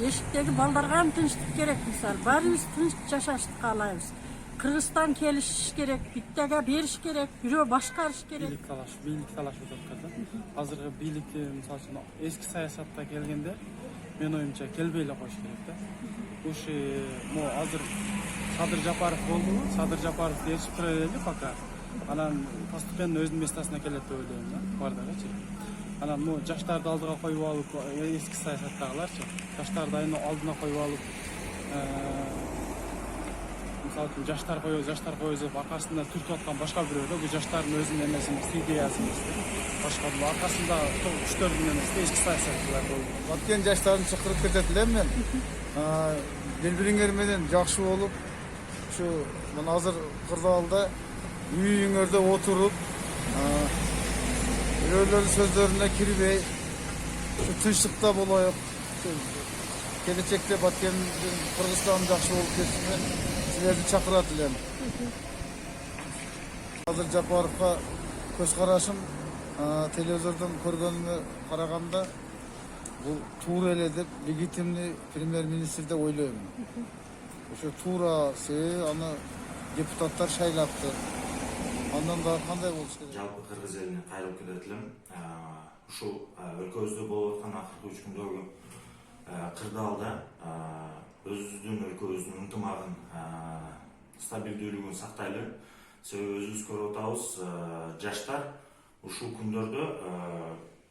Eşikteki baldarga ham tinchlik kerak misal. Barimiz tinch jashashni kaalaymiz. Kırgızstan kelişiş gerek, bittaga beriş gerek, biri başkarış gerek. Bilik talaş o'tadi. Hozirgi bilik misol uchun eski siyosatda kelganda men oyimcha kelbeyli qo'yish kerakda. O'sha hozir Sadir Japarov bo'ldimi? Sadir Japarov yetishib turaylik fakat. Anan postepенно o'zining mestasına keladi deb o'ylayman, bardagacha. Anan bu yoshlarni oldiga qo'yib olib, eski siyosatdagilarchi, yoshlarni oldina qo'yib olib, misol uchun yoshlar qo'yib orqasida turtayotgan boshqa birovda bu yoshlarning o'zining emasini, ideyasini, boshqa bu orqasida 3-4 yil emas, eski siyosatchilar bo'ldi. O'tgan yoshlarni chaqirib ketadilar men. Bir-biringlar bilan yaxshi bo'lib, shu mana hozir Qirg'izda uyingizda o'tirib, birovlarning so'zlarine kirmey, şu tinchlikda bo'laylik. Kelajakda batgan Qirg'iziston yaxshi bo'lib ketsin. Sizlarni chaqiradilar. Sadir Japarovga ko'z qarashim televizordan ko'rganimga qaraganda bu to'g'ri ele deb legitimli premyer ministr deb o'ylayman. O'sha to'g'risi ana deputatlar shaylabdi. Ondan da qanday bo'lishi kerak? Жалпы Кыргыз элине кайрылып келетилим. Ушул өлкөбүздө болуп аткан акыркы 3 күндөгү кырдаалда өзүбүздүн өлкөбүздүн ынтымагын, стабилдүүлүгүн сактайлы. Себеби өзүбүз көрүп атабыз, жаштар ушул күндөрдө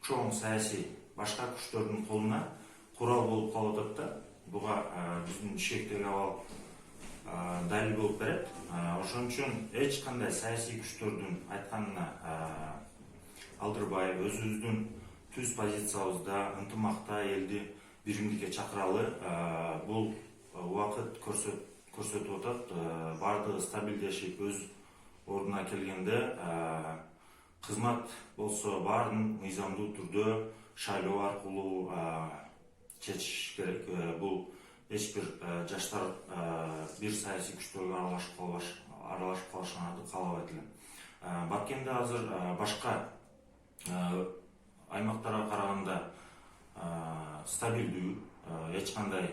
чоң саясий башка күчтөрдүн колуна курал болуп калып атат да. Буга биздин ишектеги абал далил болуп берет. Ошон үчүн эч кандай саясий күчтөрдүн айтканына алдырбай, өзүбүздүн түз позициябызда ынтымакта элди биримдикке чакыралы. Бул убакыт көрсөтүп атат. Бардыгы стабилдешип өз ордуна келгенде кызмат болсо баарын мыйзамдуу түрдө шайлоо аркылуу чечиш керек. Бул эч бир жаштар бир саясий күчтөргө аралашып калышын каалабайт элем. Баткенде азыр башка аймактарга караганда стабилдүү, эч кандай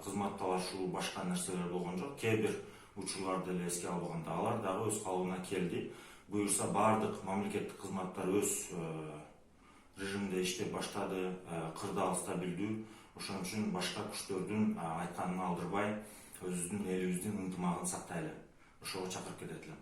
кызмат талашуу, башка нерселер болгон жок. Кээ бир учурларды эле эске албаганда алар дагы өз калыбына келди. Буюрса бардык мамлекеттик кызматтар өз режимде иштеп баштады. Кырдаал стабилдүү. Ошон үчүн башка күчтөрдүн айтканын алдырбай, өзүбүздүн элибиздин ынтымагын сактайлы. Ошого чакырып кетет элем.